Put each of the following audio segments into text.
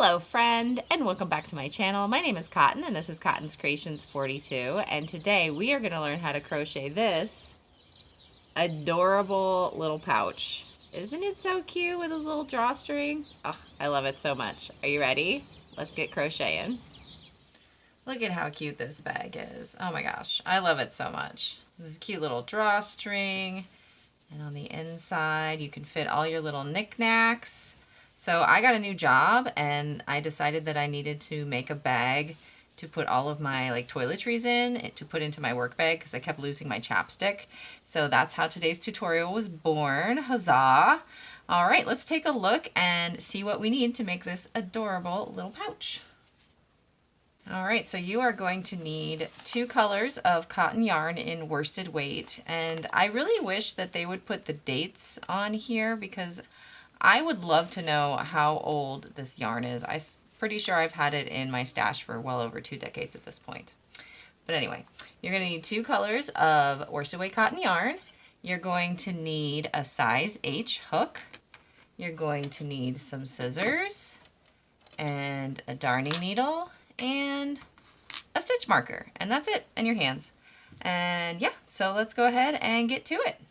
Hello friend, and welcome back to my channel. My name is Cotton and this is Cotton's Creations 42, and today we are going to learn how to crochet this adorable little pouch. Isn't it so cute with a little drawstring? Oh, I love it so much. Are you ready? Let's get crocheting. Look at how cute this bag is. Oh my gosh, I love it so much. This cute little drawstring, and on the inside you can fit all your little knickknacks. So I got a new job and I decided that I needed to make a bag to put all of my toiletries in, to put into my work bag because I kept losing my chapstick. So that's how today's tutorial was born. Huzzah! All right, let's take a look and see what we need to make this adorable little pouch. All right, so you are going to need 2 colors of cotton yarn in worsted weight, and I really wish that they would put the dates on here because I would love to know how old this yarn is. I'm pretty sure I've had it in my stash for well over 2 decades at this point. But anyway, you're going to need 2 colors of worsted weight cotton yarn. You're going to need a size H hook. You're going to need some scissors and a darning needle and a stitch marker, and that's it, and your hands. And yeah, so let's go ahead and get to it.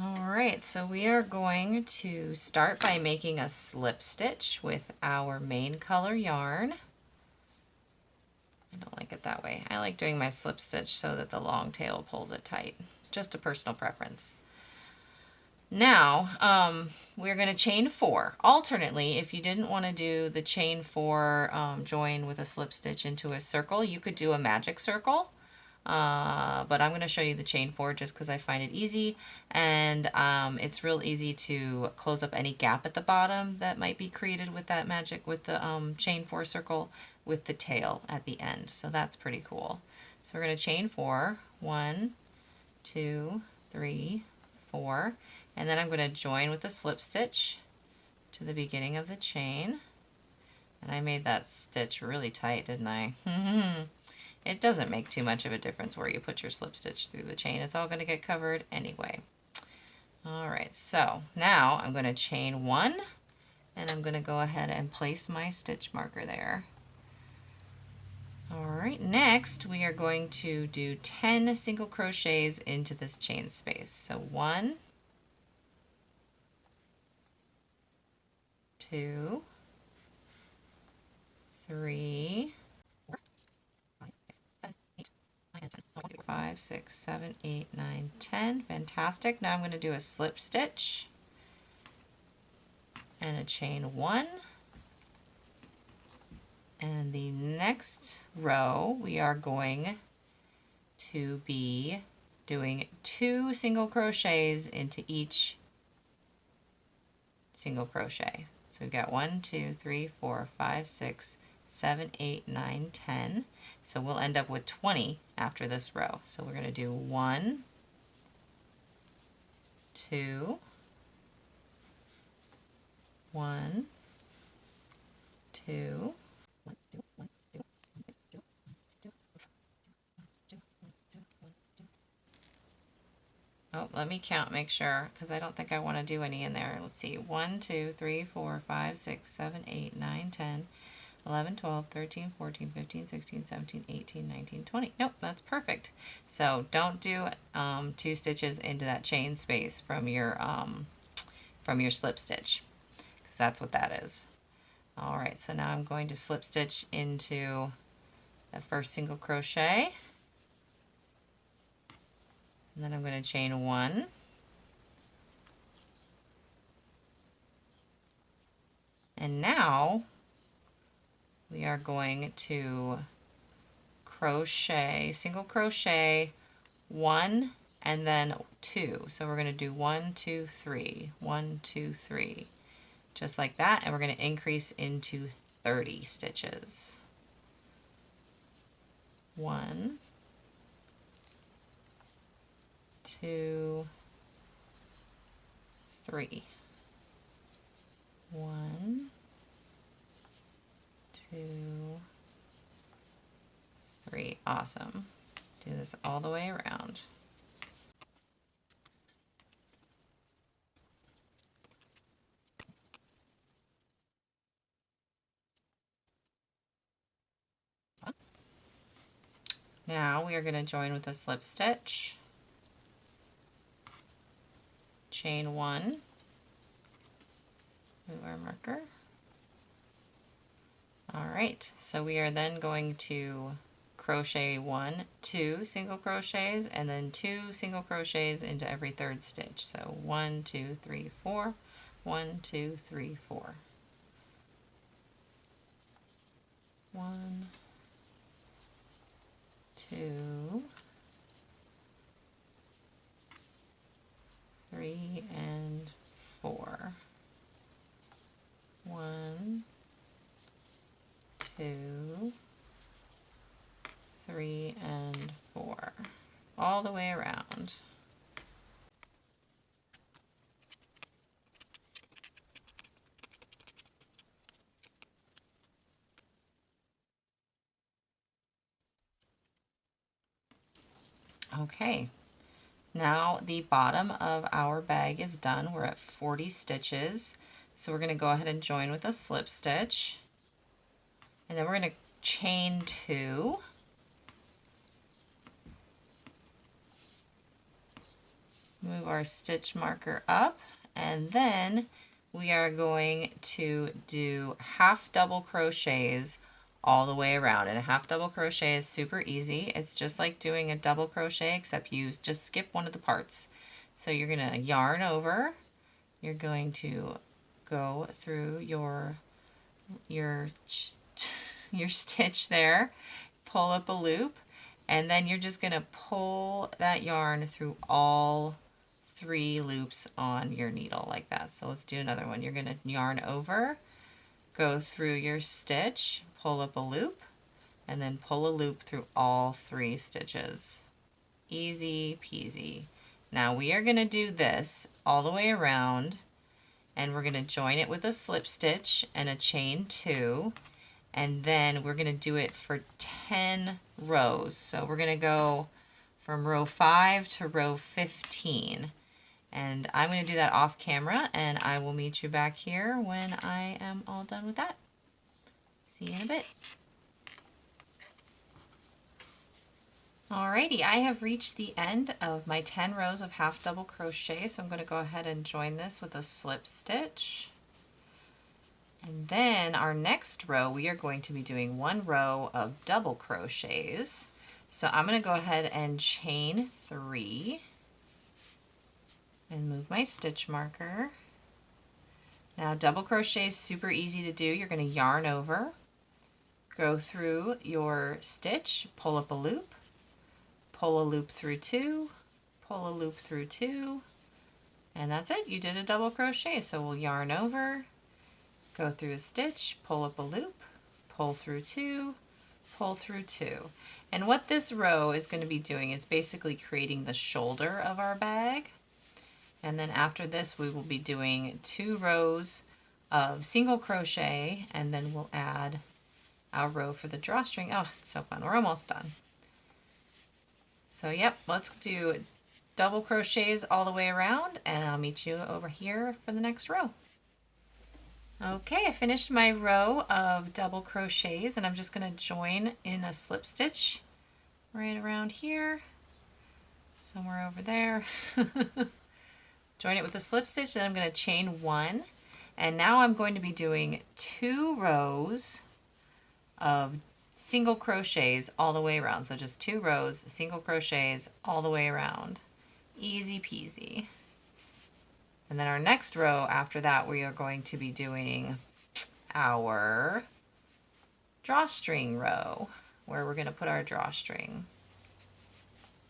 Alright, so we are going to start by making a slip stitch with our main color yarn. I don't like it that way. I like doing my slip stitch so that the long tail pulls it tight. Just a personal preference. Now, we're going to chain 4. Alternately, if you didn't want to do the chain 4 join with a slip stitch into a circle, you could do a magic circle. But I'm going to show you the chain 4 just because I find it easy, and it's real easy to close up any gap at the bottom that might be created with that magic, with the chain 4 circle with the tail at the end. So that's pretty cool. So we're going to chain 4, 1, 2, 3, 4, and then I'm going to join with a slip stitch to the beginning of the chain. And I made that stitch really tight, didn't I? It doesn't make too much of a difference where you put your slip stitch through the chain. It's all going to get covered anyway. Alright, so now I'm going to chain 1, and I'm going to go ahead and place my stitch marker there. Alright, next we are going to do 10 single crochets into this chain space. So 1, 2, 3, 5, 6, 7, 8, 9, 10. Fantastic. Now I'm going to do a slip stitch and a chain 1. And the next row we are going to be doing 2 single crochets into each single crochet. So we've got 1, 2, 3, 4, 5, 6, 7, 8, 9, 10. So we'll end up with 20 after this row. So we're going to do 1, 2, 1, 2, oh, let me count, make sure, because I don't think I want to do any in there. Let's see, 1, 2, 3, 4, 5, 6, 7, 8, 9, 10, 11, 12, 13, 14, 15, 16, 17, 18, 19, 20. Nope, that's perfect. So don't do 2 stitches into that chain space from your slip stitch, because that's what that is. All right, so now I'm going to slip stitch into the first single crochet, and then I'm going to chain 1. And now we are going to crochet, single crochet 1 and then 2. So we're going to do 1, 2, 3, 1, 2, 3, just like that, and we're going to increase into 30 stitches. 1, 2, 3. 1, 2, 3. Awesome. Do this all the way around. Now we are going to join with a slip stitch, chain 1, move our marker. Alright, so we are then going to crochet 1, 2 single crochets, and then 2 single crochets into every third stitch. So 1, 2, 3, 4, 1, 2, 3, 4. 1, 2, 3, and 4. 1, 2, 3, and 4, all the way around. Okay, now the bottom of our bag is done. We're at 40 stitches, so we're going to go ahead and join with a slip stitch, and then we're going to chain 2, move our stitch marker up, and then we are going to do half double crochets all the way around. And a half double crochet is super easy. It's just like doing a double crochet, except you just skip one of the parts. So you're going to yarn over, you're going to go through your stitch there, pull up a loop, and then you're just going to pull that yarn through all 3 loops on your needle like that. So let's do another one. You're going to yarn over, go through your stitch, pull up a loop, and then pull a loop through all 3 stitches. Easy peasy. Now we are going to do this all the way around, and we're going to join it with a slip stitch and a chain 2, and then we're going to do it for 10 rows. So we're going to go from row 5 to row 15. And I'm going to do that off camera, and I will meet you back here when I am all done with that. See you in a bit. Alrighty, I have reached the end of my 10 rows of half double crochet, so I'm going to go ahead and join this with a slip stitch. And then our next row, we are going to be doing 1 row of double crochets. So I'm going to go ahead and chain 3 and move my stitch marker. Now double crochet is super easy to do. You're going to yarn over, go through your stitch, pull up a loop, pull a loop through 2, pull a loop through 2, and that's it. You did a double crochet. So we'll yarn over, go through a stitch, pull up a loop, pull through 2, pull through 2. And what this row is going to be doing is basically creating the shoulder of our bag. And then after this, we will be doing 2 rows of single crochet, and then we'll add our row for the drawstring. Oh, it's so fun. We're almost done. So yep, let's do double crochets all the way around, and I'll meet you over here for the next row. Okay, I finished my row of double crochets, and I'm just going to join in a slip stitch right around here, somewhere over there. Join it with a slip stitch, then I'm going to chain 1, and now I'm going to be doing 2 rows of single crochets all the way around. So just 2 rows, single crochets all the way around. Easy peasy. And then our next row after that, we are going to be doing our drawstring row, where we're going to put our drawstring.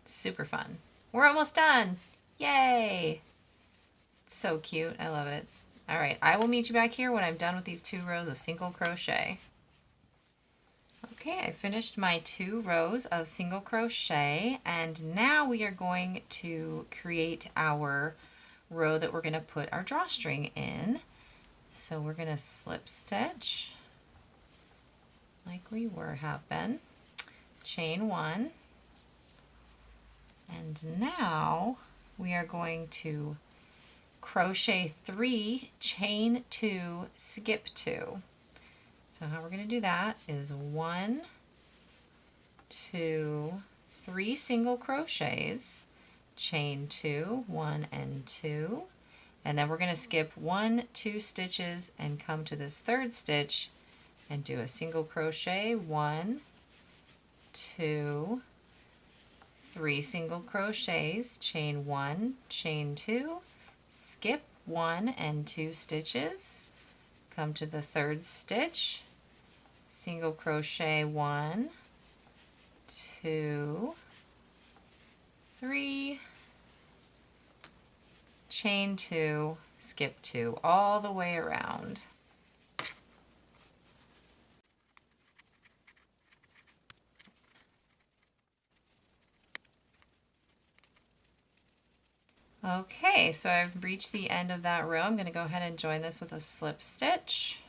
Super fun. We're almost done. Yay! So cute. I love it. All right, I will meet you back here when I'm done with these 2 rows of single crochet. Okay, I finished my 2 rows of single crochet, and now we are going to create our row that we're going to put our drawstring in. So we're going to slip stitch like we have been, chain 1, and now we are going to crochet 3, chain 2, skip 2. So how we're going to do that is 1, 2, 3 single crochets, chain 2, 1 and 2, and then we're going to skip 1, 2 stitches and come to this third stitch and do a single crochet, 1, 2, 3 single crochets, chain 1, chain 2, skip 1 and 2 stitches, come to the third stitch, single crochet, 1, 2, 3, chain 2, skip 2, all the way around. Okay, so I've reached the end of that row. I'm going to go ahead and join this with a slip stitch.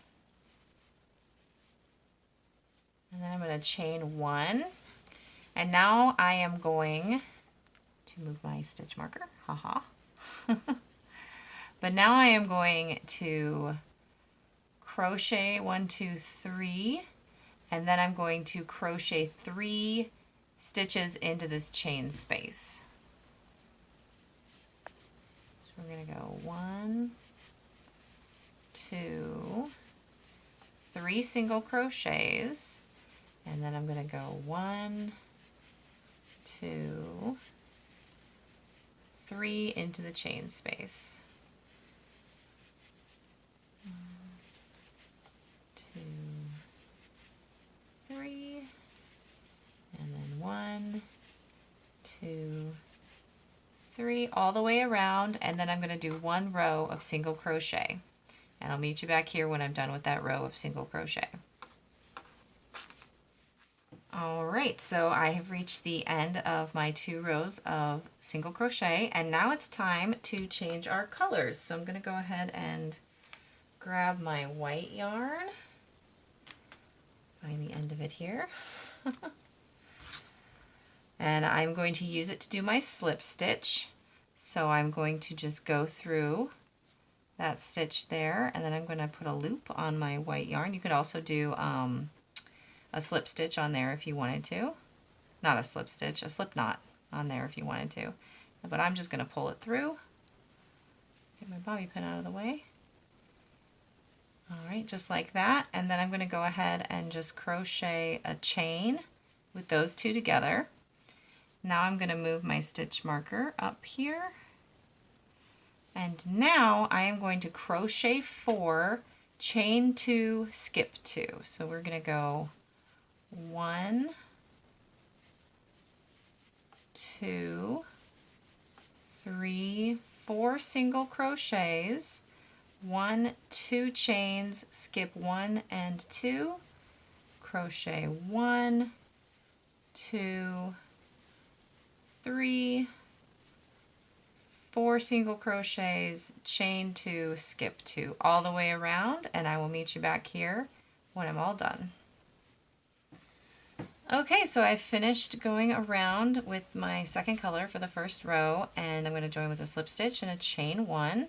And then I'm going to chain 1. And now I am going to move my stitch marker. Haha. But now I am going to crochet 1, 2, 3, and then I'm going to crochet 3 stitches into this chain space. We're going to go 1, 2, 3 single crochets, and then I'm going to go 1, 2, 3 into the chain space. 1, 2, 3, and then 1, 2, 3 all the way around, and then I'm going to do 1 row of single crochet, and I'll meet you back here when I'm done with that row of single crochet. Alright, so I have reached the end of my 2 rows of single crochet, and now it's time to change our colors. So I'm going to go ahead and grab my white yarn, find the end of it here. And I'm going to use it to do my slip stitch. So I'm going to just go through that stitch there, and then I'm going to put a loop on my white yarn. You could also do a slip stitch on there if you wanted to. Not a slip stitch, a slip knot on there if you wanted to. But I'm just going to pull it through. Get my bobby pin out of the way. Alright, just like that. And then I'm going to go ahead and just crochet a chain with those 2 together. Now I'm going to move my stitch marker up here, and now I am going to crochet 4, chain 2, skip 2. So we're going to go 1, 2, 3, 4 single crochets, 1, 2 chains, skip 1 and 2, crochet 1, 2, 3, 4 single crochets, chain 2, skip 2 all the way around, and I will meet you back here when I'm all done. Okay, so I finished going around with my second color for the first row, and I'm going to join with a slip stitch and a chain 1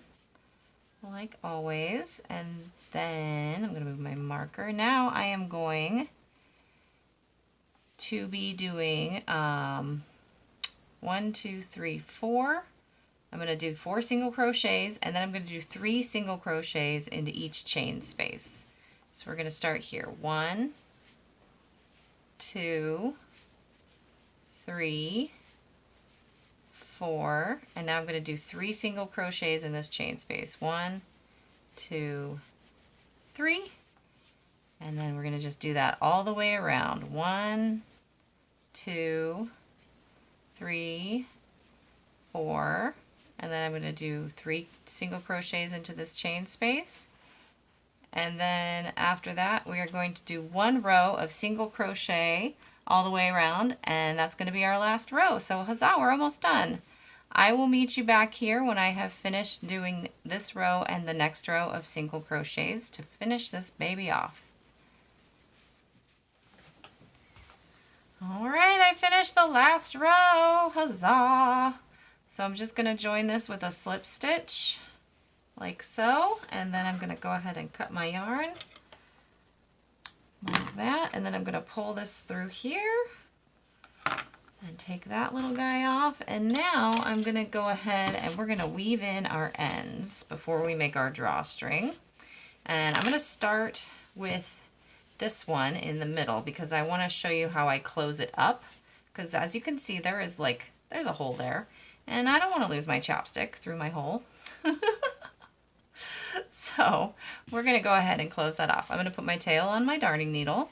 like always, and then I'm going to move my marker. Now I am going to be doing 1, 2, 3, 4. I'm going to do 4 single crochets, and then I'm going to do 3 single crochets into each chain space. So we're going to start here. 1, 2, 3, 4, and now I'm going to do 3 single crochets in this chain space. 1, 2, 3, and then we're going to just do that all the way around. 1, 2, 3, 4, and then I'm going to do 3 single crochets into this chain space, and then after that we are going to do 1 row of single crochet all the way around, and that's going to be our last row. So huzzah, we're almost done. I will meet you back here when I have finished doing this row and the next row of single crochets to finish this baby off. Alright, I finished the last row, huzzah! So I'm just going to join this with a slip stitch, like so, and then I'm going to go ahead and cut my yarn, like that, and then I'm going to pull this through here, And take that little guy off. And now I'm going to go ahead and we're going to weave in our ends before we make our drawstring. And I'm going to start with this one in the middle because I want to show you how I close it up. Because as you can see, there's a hole there. And I don't want to lose my chopstick through my hole. So we're going to go ahead and close that off. I'm going to put my tail on my darning needle.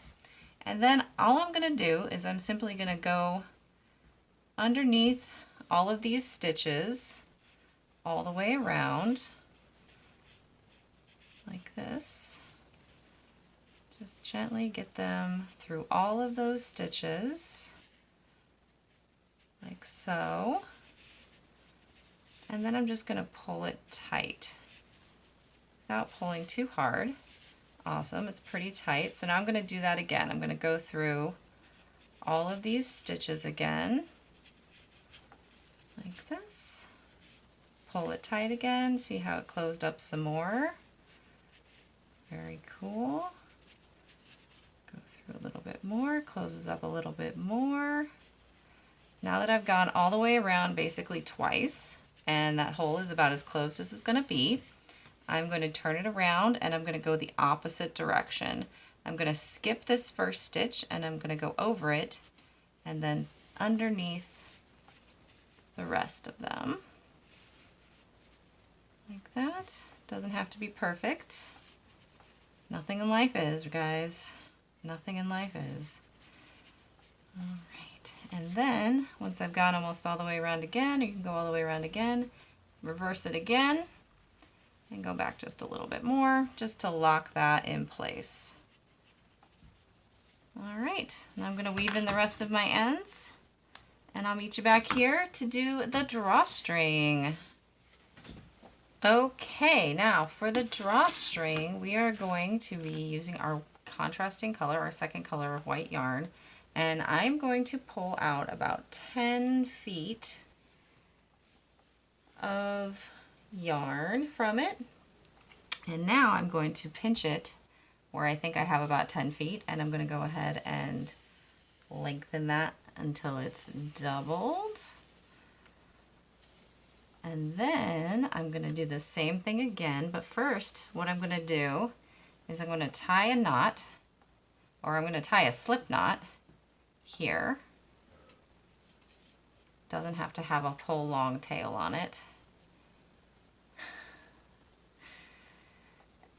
And then all I'm going to do is I'm simply going to go underneath all of these stitches all the way around like this. Just gently get them through all of those stitches like so. And then I'm just going to pull it tight without pulling too hard. Awesome, it's pretty tight. So now I'm going to do that again. I'm going to go through all of these stitches again like this. Pull it tight again. See how it closed up some more. Very cool. Go through a little bit more, closes up a little bit more. Now that I've gone all the way around basically twice, and that hole is about as closed as it's going to be, I'm going to turn it around and I'm going to go the opposite direction. I'm going to skip this first stitch and I'm going to go over it and then underneath the rest of them. Like that. Doesn't have to be perfect. Nothing in life is, guys. Nothing in life is. Alright, and then once I've gone almost all the way around again, you can go all the way around again, reverse it again, and go back just a little bit more, just to lock that in place. Alright, now I'm going to weave in the rest of my ends, and I'll meet you back here to do the drawstring. Okay, now for the drawstring, we are going to be using our contrasting color, our second color of white yarn, and I'm going to pull out about 10 feet of yarn from it, and now I'm going to pinch it where I think I have about 10 feet, and I'm going to go ahead and lengthen that until it's doubled. And then I'm going to do the same thing again, but first what I'm going to do is I'm going to tie a knot, or I'm going to tie a slip knot here. Doesn't have to have a whole long tail on it.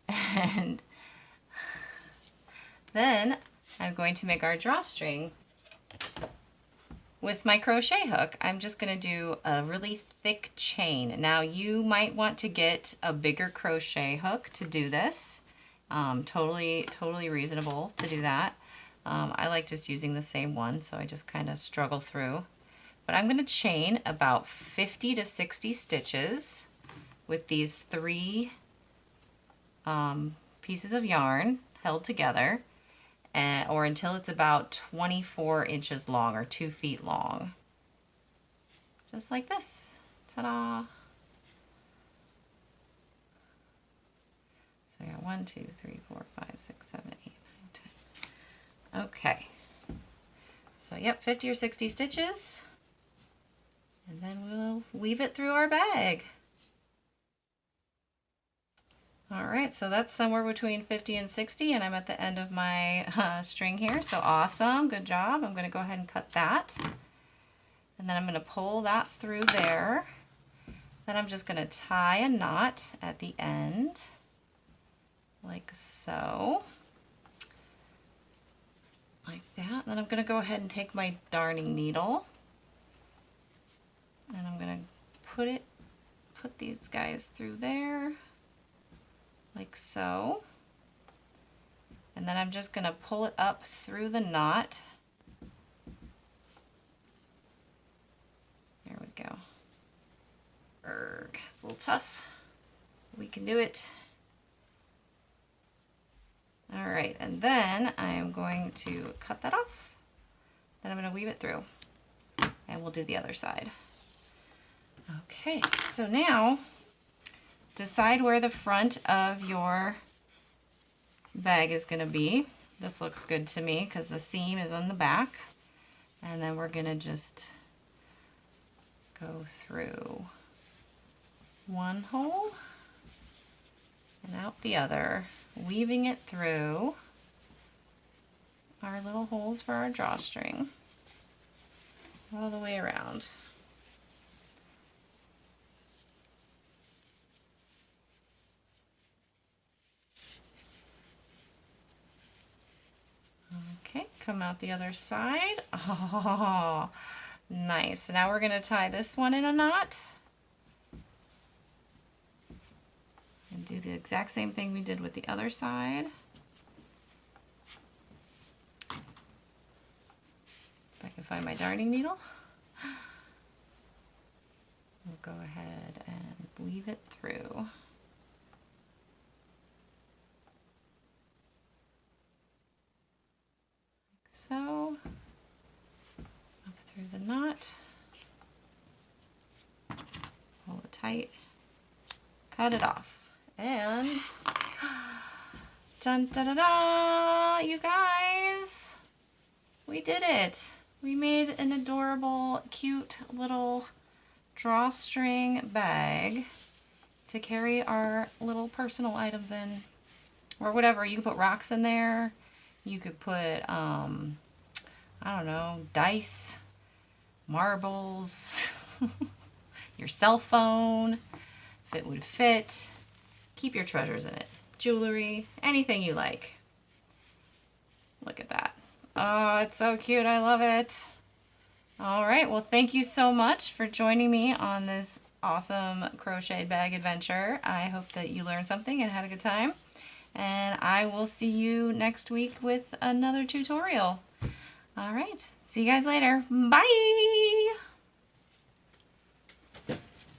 And then I'm going to make our drawstring with my crochet hook. I'm just going to do a really thick chain. Now you might want to get a bigger crochet hook to do this. Totally reasonable to do that. I like just using the same one, so I just kind of struggle through. But I'm going to chain about 50 to 60 stitches with these 3 pieces of yarn held together, or until it's about 24 inches long or 2 feet long. Just like this. Ta-da! So I got 1, 2, 3, 4, 5, 6, 7, 8, 9, 10. Okay. So yep, 50 or 60 stitches. And then we'll weave it through our bag. Alright, so that's somewhere between 50 and 60, and I'm at the end of my string here, so awesome, good job. I'm going to go ahead and cut that. And then I'm going to pull that through there. Then I'm just going to tie a knot at the end, like so. Like that. Then I'm going to go ahead and take my darning needle, and I'm going to put these guys through there, like so. And then I'm just going to pull it up through the knot. There we go. It's a little tough. We can do it. Alright, and then I am going to cut that off. Then I'm going to weave it through. And we'll do the other side. Okay, so now decide where the front of your bag is going to be. This looks good to me because the seam is on the back. And then we're gonna just go through one hole and out the other, weaving it through our little holes for our drawstring all the way around. Okay, come out the other side. Oh, nice. Now we're going to tie this one in a knot and do the exact same thing we did with the other side. If I can find my darning needle. We'll go ahead and weave it through. Like so. Up through the knot. Pull it tight. Cut it off. And dun da da da! You guys! We did it! We made an adorable, cute little drawstring bag to carry our little personal items in, or whatever. You could put rocks in there. You could put, I don't know, dice, marbles, your cell phone, if it would fit. Keep your treasures in it. Jewelry, anything you like. Look at that. Oh, it's so cute. I love it. All right. Well, thank you so much for joining me on this awesome crochet bag adventure. I hope that you learned something and had a good time. And I will see you next week with another tutorial. All right. See you guys later. Bye.